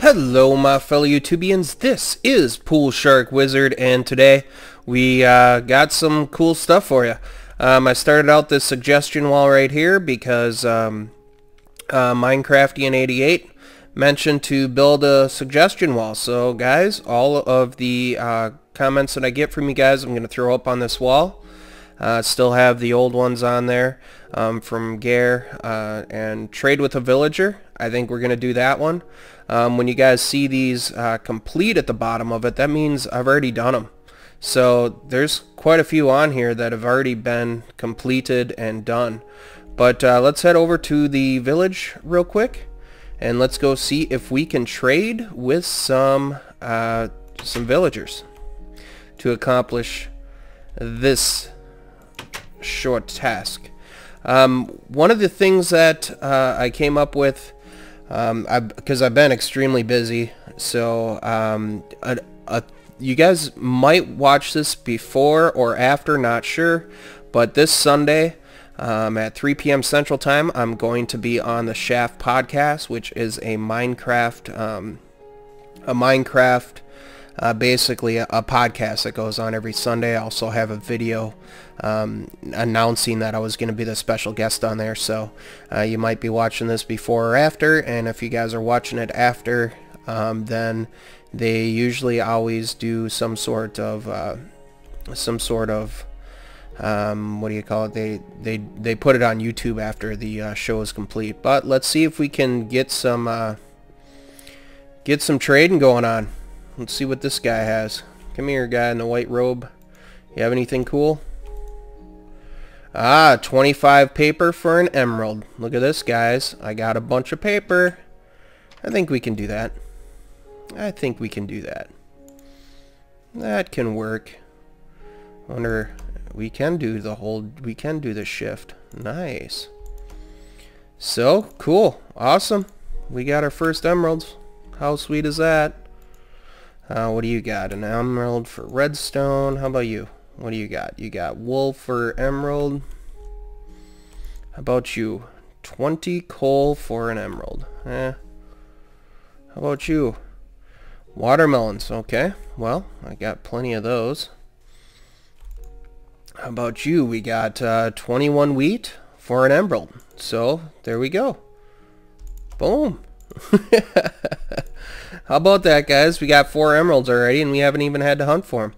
Hello my fellow YouTubians, this is PoolSharkWizard, and today we got some cool stuff for you. I started out this suggestion wall right here because Minecraftian88 mentioned to build a suggestion wall. So guys, all of the comments that I get from you guys I'm going to throw up on this wall. Still have the old ones on there from Gare and Trade with a Villager. I think we're going to do that one. When you guys see these complete at the bottom of it, that means I've already done them. So there's quite a few on here that have already been completed and done. But let's head over to the village real quick and let's go see if we can trade with some villagers to accomplish this short task. One of the things that I came up with, because I've been extremely busy, so you guys might watch this before or after, not sure, but this Sunday at 3 p.m. Central Time I'm going to be on the Shaft podcast, which is a Minecraft basically a podcast that goes on every Sunday. I also have a video announcing that I was going to be the special guest on there, so you might be watching this before or after, and if you guys are watching it after, then they usually always do some sort of what do you call it, they put it on YouTube after the show is complete. But let's see if we can get some trading going on. Let's see what this guy has. Come here, guy in the white robe. You have anything cool? 25 paper for an emerald. Look at this, guys. I got a bunch of paper. I think we can do that. That can work. Wonder, we can do the shift. Nice. So, cool. Awesome. We got our first emeralds. How sweet is that? What do you got? An emerald for redstone. How about you? What do you got? You got wool for emerald. How about you? 20 coal for an emerald. How about you? Watermelons. Okay. Well, I got plenty of those. How about you? We got 21 wheat for an emerald. So, there we go. Boom. How about that, guys? We got 4 emeralds already, and we haven't even had to hunt for them.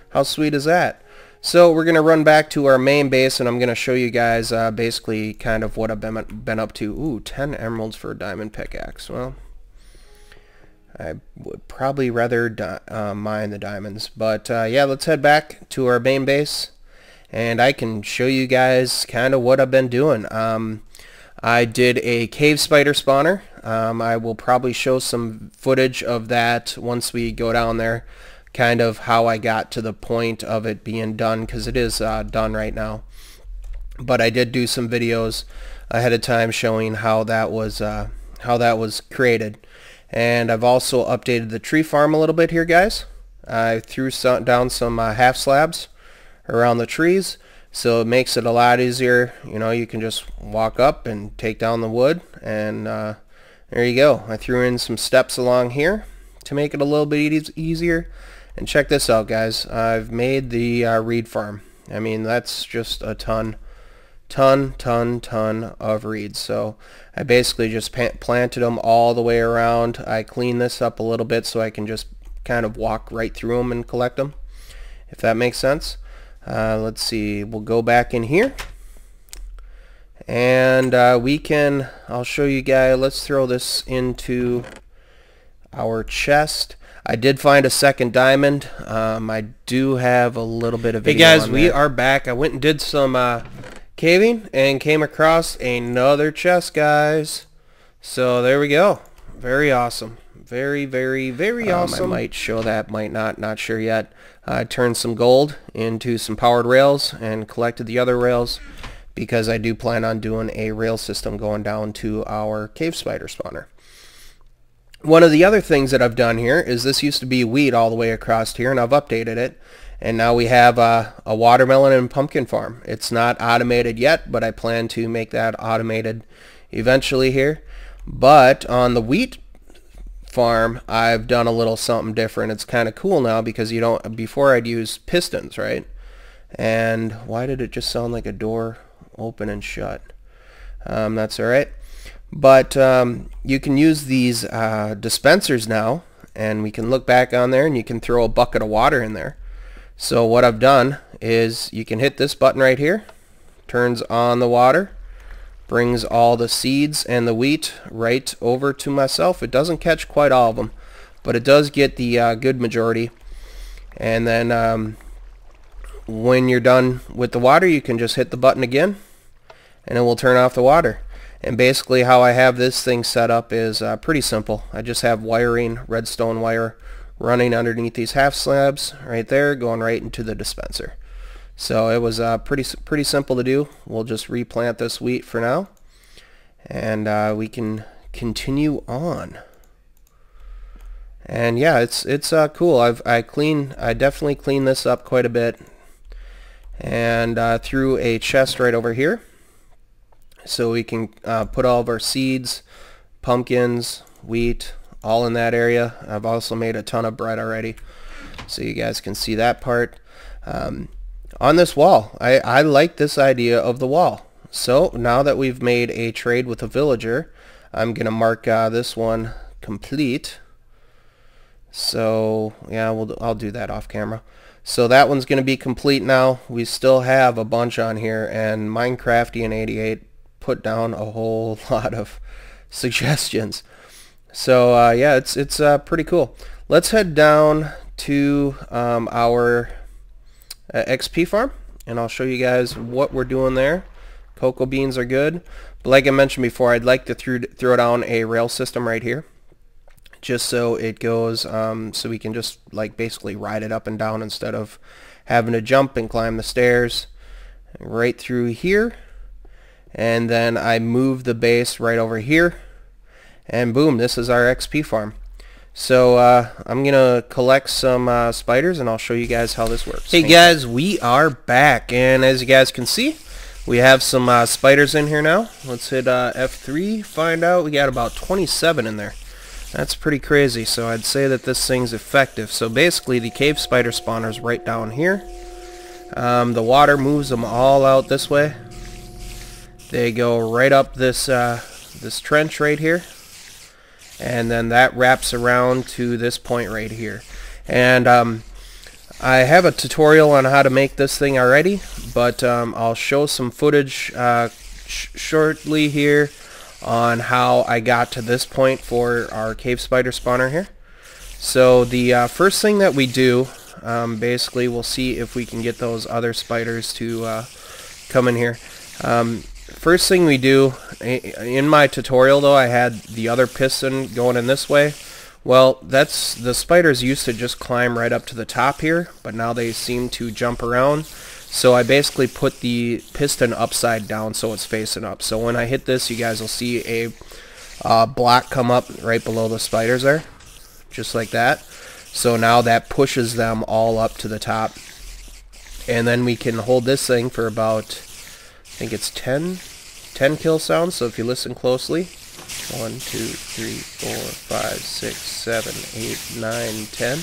How sweet is that? So we're going to run back to our main base, and I'm going to show you guys basically kind of what I've been up to. Ooh, 10 emeralds for a diamond pickaxe. Well, I would probably rather mine the diamonds. But yeah, let's head back to our main base, and I can show you guys kind of what I've been doing. I did a cave spider spawner. I will probably show some footage of that once we go down there, kind of how I got to the point of it being done, because it is done right now. But I did do some videos ahead of time showing how that was created. And I've also updated the tree farm a little bit here, guys. I threw down some half slabs around the trees, so it makes it a lot easier. You know, you can just walk up and take down the wood, and there you go. I threw in some steps along here to make it a little bit easier. And check this out, guys. I've made the reed farm. I mean, that's just a ton of reeds. So I basically just planted them all the way around. I cleaned this up a little bit so I can just kind of walk right through them and collect them, if that makes sense. Let's see, we'll go back in here, and I'll show you guys. Let's throw this into our chest. I did find a second diamond. I do have a little bit of video. Hey guys, we are back. I went and did some caving and came across another chest, guys. So there we go. Very awesome. Very awesome. I might show that, might not sure yet. I turned some gold into some powered rails and collected the other rails, because I do plan on doing a rail system going down to our cave spider spawner. One of the other things that I've done here is, this used to be wheat all the way across here, and I've updated it, and now we have a watermelon and pumpkin farm. It's not automated yet, but I plan to make that automated eventually here. But on the wheat farm, I've done a little something different. It's kind of cool now because you don't, before I'd use pistons, right? And why did it just sound like a door open and shut? That's alright. But you can use these dispensers now, and we can look back on there and you can throw a bucket of water in there. So what I've done is you can hit this button right here, turns on the water, brings all the seeds and the wheat right over to myself. It doesn't catch quite all of them, but it does get the good majority. And then when you're done with the water, you can just hit the button again and it will turn off the water. And basically how I have this thing set up is pretty simple. I just have wiring, redstone wire, running underneath these half slabs right there, going right into the dispenser. So it was pretty simple to do. We'll just replant this wheat for now, and we can continue on. And yeah, it's cool. I definitely cleaned this up quite a bit, and threw a chest right over here, so we can put all of our seeds, pumpkins, wheat, all in that area. I've also made a ton of bread already, so you guys can see that part. On this wall, I like this idea of the wall. So now that we've made a trade with a villager, I'm gonna mark this one complete. So yeah, I'll do that off camera. So that one's gonna be complete now. We still have a bunch on here, and Minecraftian88 put down a whole lot of suggestions. So yeah, it's pretty cool. Let's head down to our XP farm, and I'll show you guys what we're doing there. Cocoa beans are good, but like I mentioned before, I'd like to throw down a rail system right here, just so it goes, so we can just like basically ride it up and down instead of having to jump and climb the stairs right through here. And then I move the base right over here, and boom, this is our XP farm. So I'm gonna collect some spiders, and I'll show you guys how this works. Hey guys, we are back, and as you guys can see, we have some spiders in here now. Let's hit F3, find out. We got about 27 in there. That's pretty crazy. So I'd say that this thing's effective. So basically the cave spider spawner's right down here. The water moves them all out this way. They go right up this this trench right here, and then that wraps around to this point right here. And I have a tutorial on how to make this thing already, but I'll show some footage shortly here on how I got to this point for our cave spider spawner here. So the first thing that we do, basically we'll see if we can get those other spiders to come in here. First thing we do, in my tutorial though, I had the other piston going in this way. Well, that's, the spiders used to just climb right up to the top here, but now they seem to jump around. So I basically put the piston upside down so it's facing up. So when I hit this, you guys will see a block come up right below the spiders there, just like that. So now that pushes them all up to the top. And then we can hold this thing for about, I think it's 10 kill sounds. So if you listen closely, 1, 2, 3, 4, 5, 6, 7, 8, 9, 10.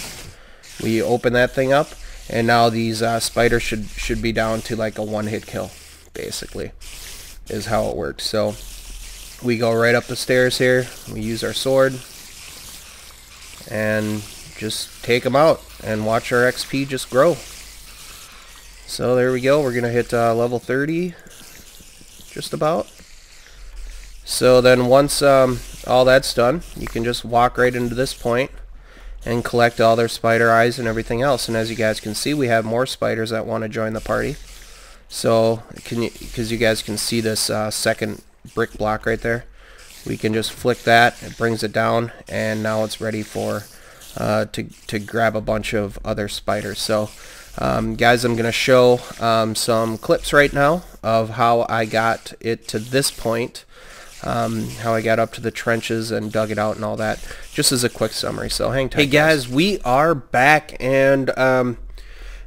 We open that thing up, and now these spiders should be down to like a one-hit kill, basically, is how it works. So we go right up the stairs here. We use our sword and just take them out and watch our XP just grow. So there we go. We're gonna hit level 30, just about. So then once all that's done, you can just walk right into this point and collect all their spider eyes and everything else. And as you guys can see, we have more spiders that want to join the party. So because you guys can see this second brick block right there, we can just flick that, it brings it down, and now it's ready for to grab a bunch of other spiders. So guys, I'm gonna show some clips right now of how I got it to this point, how I got up to the trenches and dug it out and all that, just as a quick summary. So hang tight. Hey guys, we are back, and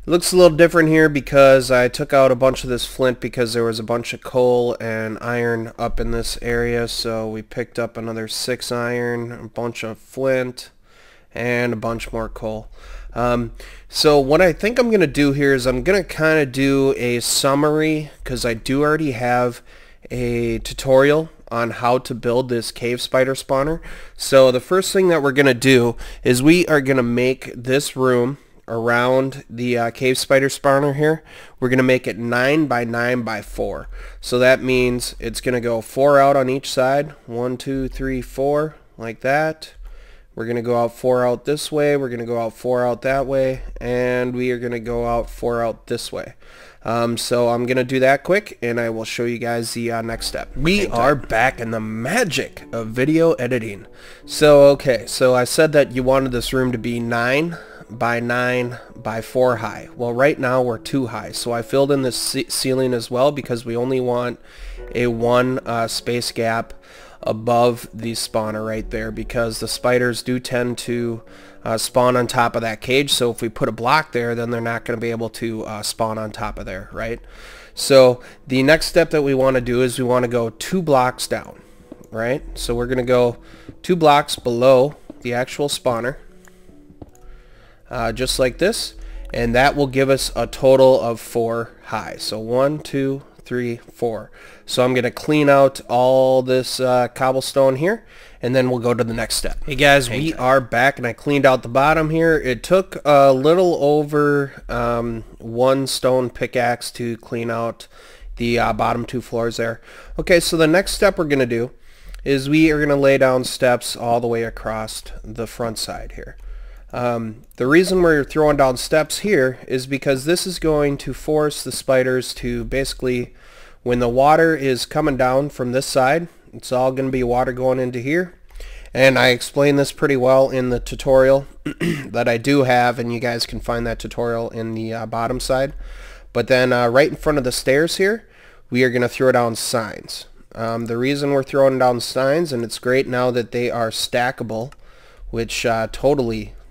It looks a little different here because I took out a bunch of this flint because there was a bunch of coal and iron up in this area, so we picked up another 6 iron, a bunch of flint, and a bunch more coal. So what I think I'm going to do here is I'm going to kind of do a summary, because I do already have a tutorial on how to build this cave spider spawner. So the first thing that we're going to do is we are going to make this room around the cave spider spawner here. We're going to make it 9 by 9 by 4. So that means it's going to go 4 out on each side. 1, 2, 3, 4, like that. We're going to go out 4 out this way, we're going to go out 4 out that way, and we are going to go out 4 out this way. So I'm going to do that quick, and I will show you guys the next step. We are back in the magic of video editing. So okay, so I said that you wanted this room to be 9 by 9 by 4 high. Well, right now we're 2 high, so I filled in this ceiling as well because we only want a 1 space gap above the spawner right there, because the spiders do tend to spawn on top of that cage. So if we put a block there, then they're not going to be able to spawn on top of there, right? So the next step that we want to do is we want to go 2 blocks down, right? So we're going to go 2 blocks below the actual spawner, just like this, and that will give us a total of 4 high. So 1, 2, 3, 4. So I'm going to clean out all this cobblestone here, and then we'll go to the next step. Hey guys, we are back, and I cleaned out the bottom here. It took a little over 1 stone pickaxe to clean out the bottom 2 floors there. Okay, so the next step we're going to do is we are going to lay down steps all the way across the front side here. The reason we're throwing down steps here is because this is going to force the spiders to basically, when the water is coming down from this side, it's all going to be water going into here. And I explained this pretty well in the tutorial that I do have, and you guys can find that tutorial in the bottom side. But then right in front of the stairs here, we are going to throw down signs. The reason we're throwing down signs, and it's great now that they are stackable, which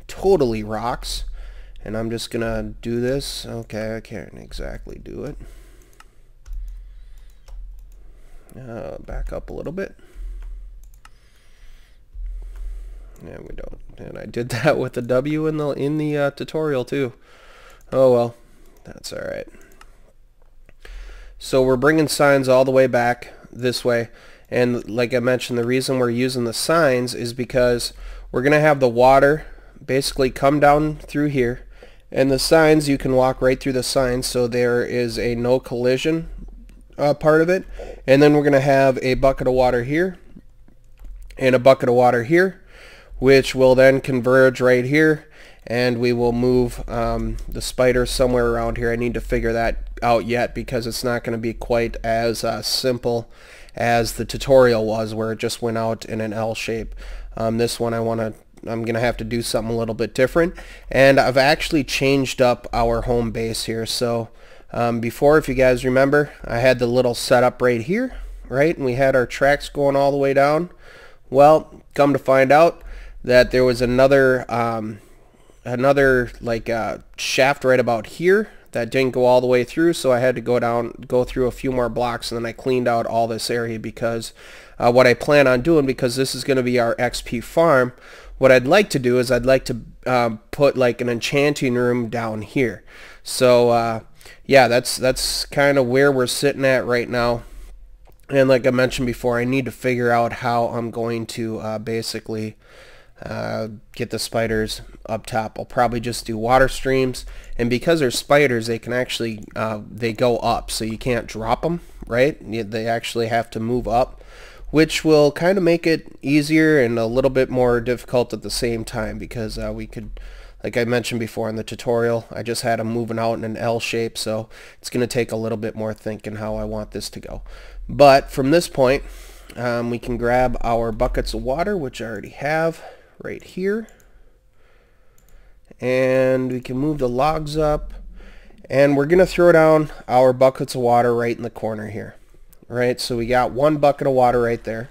totally rocks. And I'm just gonna do this. Okay, I can't exactly do it. Back up a little bit. Yeah, we don't. And I did that with the W in the tutorial too. Oh well, that's all right. So we're bringing signs all the way back this way, and like I mentioned, the reason we're using the signs is because we're gonna have the water basically come down through here, and the signs, you can walk right through the signs, so there is a no collision part of it. And then we're going to have a bucket of water here and a bucket of water here, which will then converge right here, and we will move the spider somewhere around here. I need to figure that out yet, because it's not going to be quite as simple as the tutorial was, where it just went out in an L shape. This one I'm going to have to do something a little bit different, and I've actually changed up our home base here. So before, if you guys remember, I had the little setup right here, right, and we had our tracks going all the way down. Well, come to find out that there was another shaft right about here that didn't go all the way through, so I had to go through a few more blocks, and then I cleaned out all this area, because what I plan on doing, because this is going to be our XP farm, what I'd like to do is I'd like to put like an enchanting room down here. So yeah, that's kind of where we're sitting at right now. And like I mentioned before, I need to figure out how I'm going to basically get the spiders up top. I'll probably just do water streams, and because they're spiders, they can actually they go up, so you can't drop them, right? They actually have to move up, which will kind of make it easier and a little bit more difficult at the same time, because we could, like I mentioned before in the tutorial, I just had them moving out in an L shape, so it's going to take a little bit more thinking how I want this to go. But from this point, we can grab our buckets of water, which I already have right here, and we can move the logs up, and we're going to throw down our buckets of water right in the corner here. Right, so we got 1 bucket of water right there,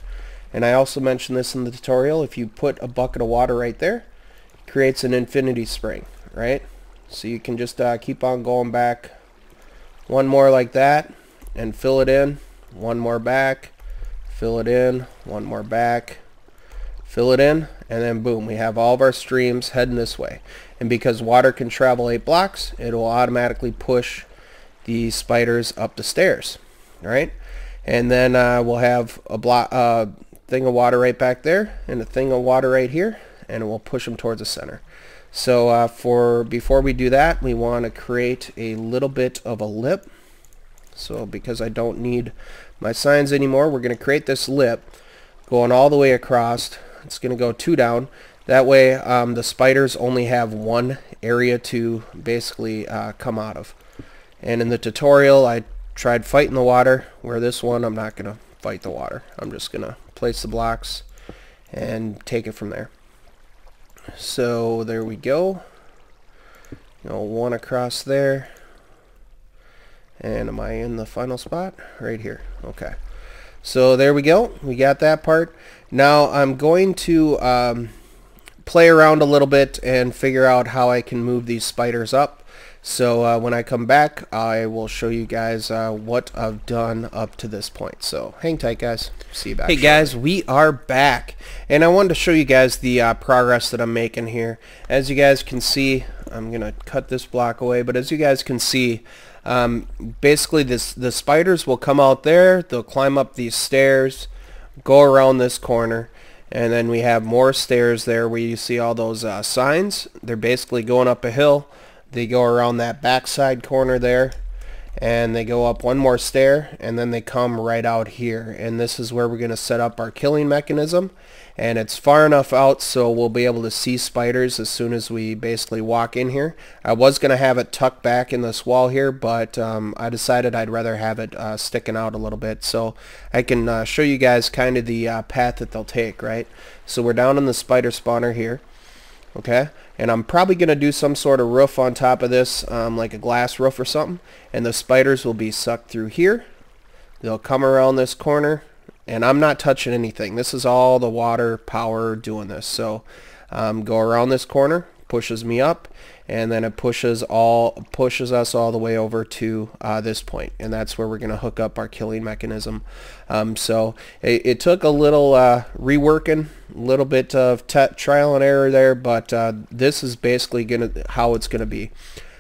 and I also mentioned this in the tutorial. If you put a bucket of water right there, it creates an infinity spring, right? So you can just keep on going back. One more like that, and fill it in. One more back, fill it in. One more back, fill it in, and then boom, we have all of our streams heading this way. And because water can travel 8 blocks, it will automatically push the spiders up the stairs. All right, and then we'll have a thing of water right back there, and a thing of water right here, and we'll push them towards the center. So before we do that, we want to create a little bit of a lip. So because I don't need my signs anymore, we're going to create this lip going all the way across. It's going to go 2 down. That way the spiders only have one area to basically come out of. And in the tutorial I tried fighting the water, where this one I'm not going to fight the water. I'm just going to place the blocks and take it from there. So there we go. One across there. And am I in the final spot? Right here. Okay. So there we go. We got that part. Now I'm going to play around a little bit and figure out how I can move these spiders up. So when I come back, I will show you guys what I've done up to this point. So hang tight, guys. See you back. Hey guys, we are back, and I wanted to show you guys the progress that I'm making here. As you guys can see, I'm gonna cut this block away, but as you guys can see, basically the spiders will come out there, they'll climb up these stairs, go around this corner, and then we have more stairs there where you see all those signs. They're basically going up a hill. They go around that backside corner there, and they go up one more stair, and then they come right out here, and this is where we're going to set up our killing mechanism. And it's far enough out so we'll be able to see spiders as soon as we basically walk in here. I was going to have it tucked back in this wall here, but I decided I'd rather have it sticking out a little bit so I can show you guys kind of the path that they'll take, right? So we're down in the spider spawner here. Okay, and I'm probably going to do some sort of roof on top of this, like a glass roof or something, and the spiders will be sucked through here. They'll come around this corner, and I'm not touching anything. This is all the water power doing this. So go around this corner, pushes me up, and then it pushes us all the way over to this point, and that's where we're going to hook up our killing mechanism. So it took a little reworking, a little bit of trial and error there, but this is basically how it's gonna be.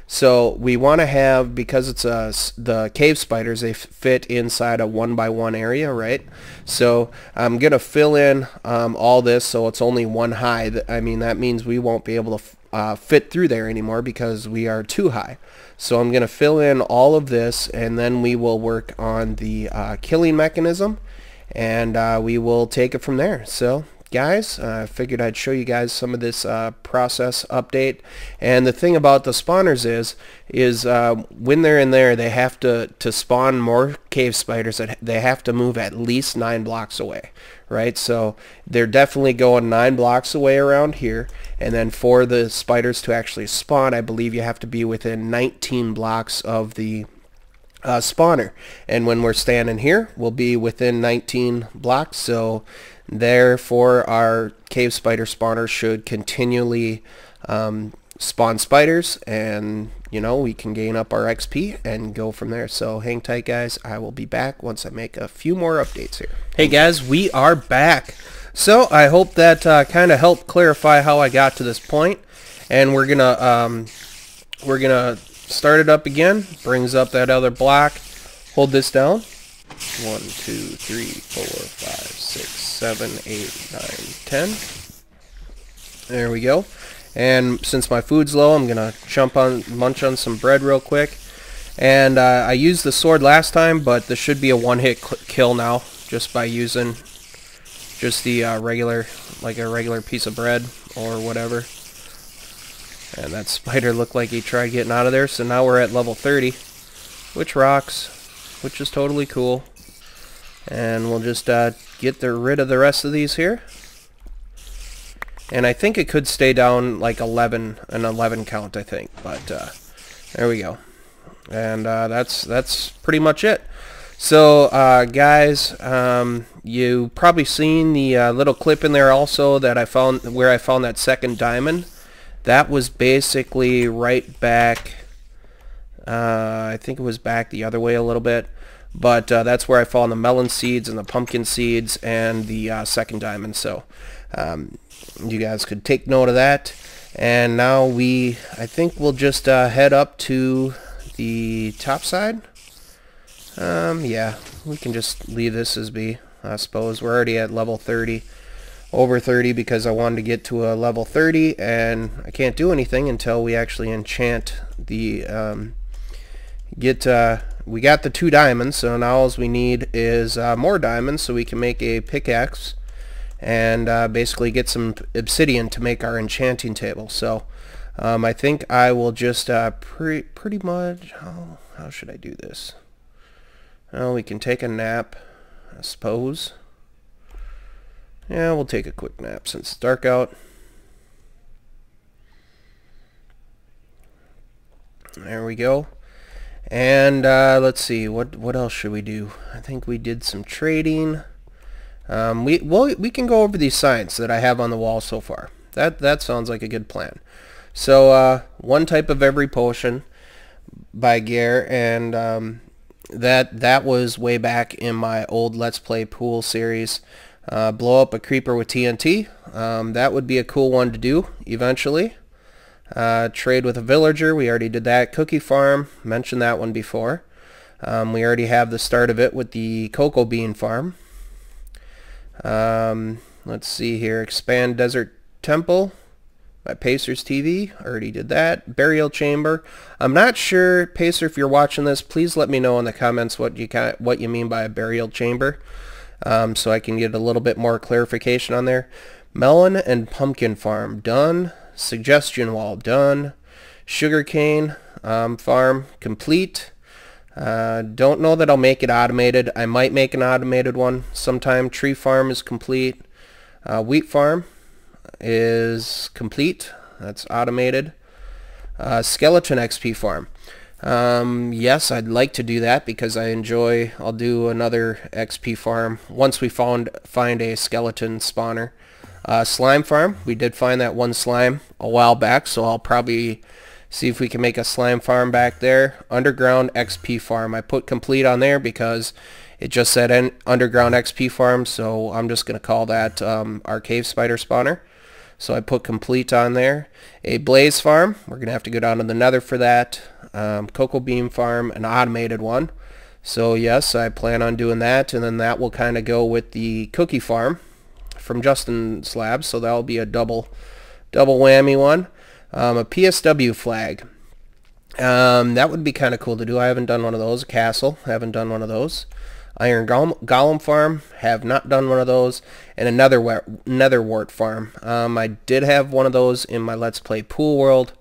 So we want to have, because it's the cave spiders, they fit inside a 1x1 area, right? So I'm gonna fill in all this so it's only 1 high. I mean, that means we won't be able to fit through there anymore because we are too high. So I'm gonna fill in all of this, and then we will work on the killing mechanism, and we will take it from there. So guys, I figured I'd show you guys some of this process update. And the thing about the spawners is when they're in there, they have to spawn more cave spiders, that they have to move at least 9 blocks away, right? So they're definitely going 9 blocks away around here, and then for the spiders to actually spawn, I believe you have to be within 19 blocks of the spawner. And when we're standing here, we'll be within 19 blocks, so therefore our cave spider spawner should continually spawn spiders, and we can gain up our XP and go from there. So hang tight, guys. I will be back once I make a few more updates here. Hey guys, we are back. So I hope that kind of helped clarify how I got to this point, and we're gonna start it up again. Brings up that other block. Hold this down. 1, 2, 3, 4, 5, 6, 7, 8, 9, 10. There we go. And since my food's low, I'm gonna munch on some bread real quick. And I used the sword last time, but this should be a one-hit kill now, just by using just the regular piece of bread or whatever. And that spider looked like he tried getting out of there, so now we're at level 30, which rocks, which is totally cool. And we'll just get rid of the rest of these here. And I think it could stay down like an 11 count, I think. But there we go. And that's pretty much it. So guys, you probably seen the little clip in there also that I found, where I found that second diamond that was basically right back, I think it was back the other way a little bit, but that's where I found the melon seeds and the pumpkin seeds and the second diamond. So you guys could take note of that. And now I think we'll just head up to the top side. Yeah, we can just leave this as be, I suppose. We're already at level 30, over 30, because I wanted to get to a level 30, and I can't do anything until we actually enchant the, we got the 2 diamonds, so now all we need is more diamonds so we can make a pickaxe and basically get some obsidian to make our enchanting table. So I think I will just pretty much, how should I do this? Well, we can take a nap, I suppose. Yeah, we'll take a quick nap since it's dark out. There we go. And let's see, what else should we do? I think we did some trading. We can go over these signs that I have on the wall so far. That sounds like a good plan. So one type of every potion by Gare, and that was way back in my old Let's Play Pool series. Blow up a creeper with TNT. That would be a cool one to do eventually. Trade with a villager, we already did that. Cookie farm, mentioned that one before. We already have the start of it with the cocoa bean farm. Let's see here, expand desert temple by Pacers TV, already did that. Burial chamber, I'm not sure, Pacer, if you're watching this, please let me know in the comments what you mean by a burial chamber, so I can get a little bit more clarification on there. Melon and pumpkin farm, done. Suggestion wall, done. Sugarcane farm, complete. Don't know that I'll make it automated. I might make an automated one sometime. Tree farm is complete. Wheat farm is complete. That's automated. Skeleton XP farm. Yes, I'd like to do that because I'll do another XP farm once we find a skeleton spawner. Slime farm, we did find that one slime a while back, so I'll probably see if we can make a slime farm back there. Underground XP farm, I put complete on there because it just said underground XP farm, so I'm just going to call that our cave spider spawner. So I put complete on there. A blaze farm, we're going to have to go down to the nether for that. Cocoa bean farm, an automated one. So yes, I plan on doing that, and then that will kind of go with the cookie farm from Justin's Labs, so that'll be a double whammy one. A PSW flag, that would be kind of cool to do. I haven't done one of those. A castle, haven't done one of those. Iron Golem farm, have not done one of those. And another Netherwart farm. I did have one of those in my Let's Play Pool World,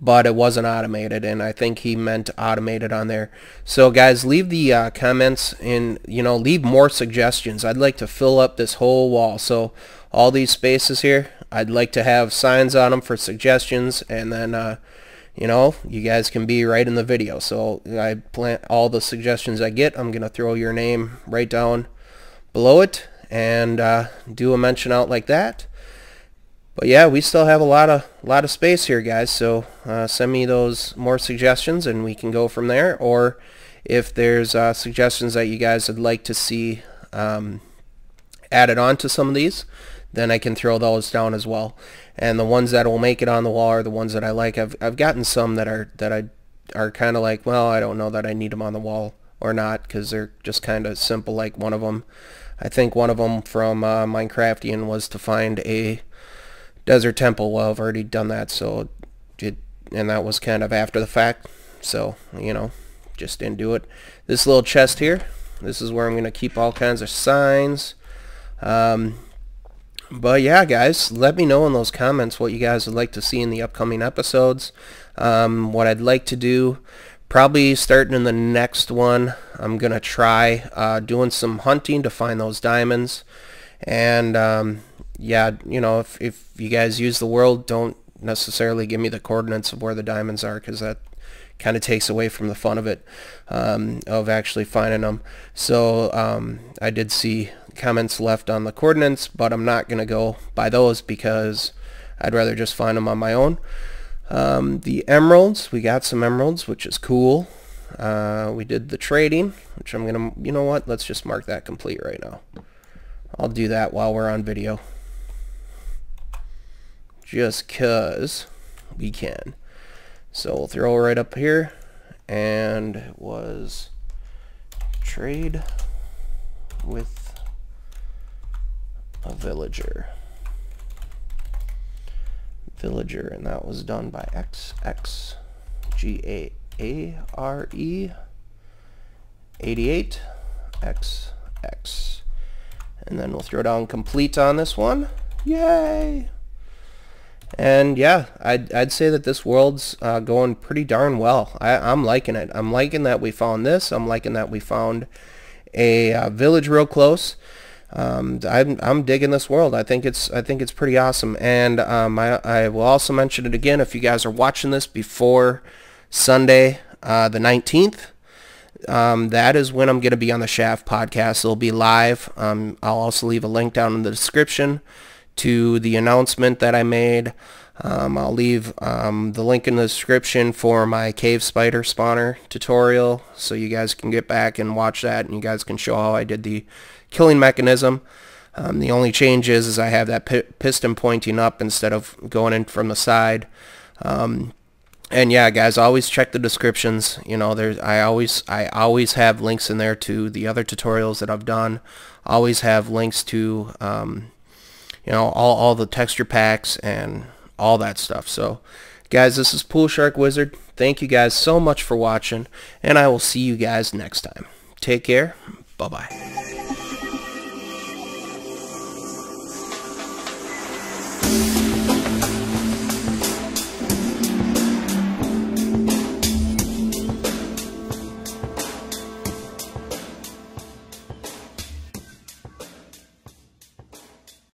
but it wasn't automated, and I think he meant automated on there. So guys, leave the comments, and leave more suggestions. I'd like to fill up this whole wall, so all these spaces here, I'd like to have signs on them for suggestions, and then you guys can be right in the video. So I plan all the suggestions I get, I'm gonna throw your name right down below it and do a mention out like that. But yeah, we still have a lot of space here, guys, so send me those more suggestions and we can go from there. Or if there's suggestions that you guys would like to see added on to some of these, then I can throw those down as well. And the ones that will make it on the wall are the ones that I like. I've gotten some that are kind of like, well, I don't know that I need them on the wall or not, because they're just kind of simple. Like one of them, I think one of them from Minecraftian was to find a desert temple. Well, I've already done that, so and that was kind of after the fact, so just didn't do it. This little chest here, this is where I'm going to keep all kinds of signs. But yeah, guys, let me know in those comments what you guys would like to see in the upcoming episodes. What I'd like to do, probably starting in the next one, I'm going to try doing some hunting to find those diamonds. And yeah, if you guys use the world, don't necessarily give me the coordinates of where the diamonds are, because that kind of takes away from the fun of it, of actually finding them. So I did see comments left on the coordinates, but I'm not going to go by those because I'd rather just find them on my own. The emeralds, we got some emeralds, which is cool. We did the trading, which I'm gonna, you know what, let's just mark that complete right now. I'll do that while we're on video, just cause we can. So we'll throw it right up here, and it was trade with a villager, and that was done by XXGAARE88XX, and then we'll throw down complete on this one. Yay! And yeah, I'd say that this world's going pretty darn well. I'm liking it. I'm liking that we found this. I'm liking that we found a village real close. I'm digging this world. I think it's pretty awesome. And I will also mention it again, if you guys are watching this before Sunday the 19th, that is when I'm going to be on the Shaft podcast. It'll be live. I'll also leave a link down in the description to the announcement that I made. I'll leave the link in the description for my cave spider spawner tutorial, so you guys can get back and watch that, and you guys can show how I did the killing mechanism. The only change is I have that piston pointing up instead of going in from the side. And yeah, guys, always check the descriptions. You know, I always have links in there to the other tutorials that I've done. Always have links to you know, all the texture packs and all that stuff. So guys, this is PoolSharkWizard. Thank you guys so much for watching, and I will see you guys next time. Take care. Bye bye.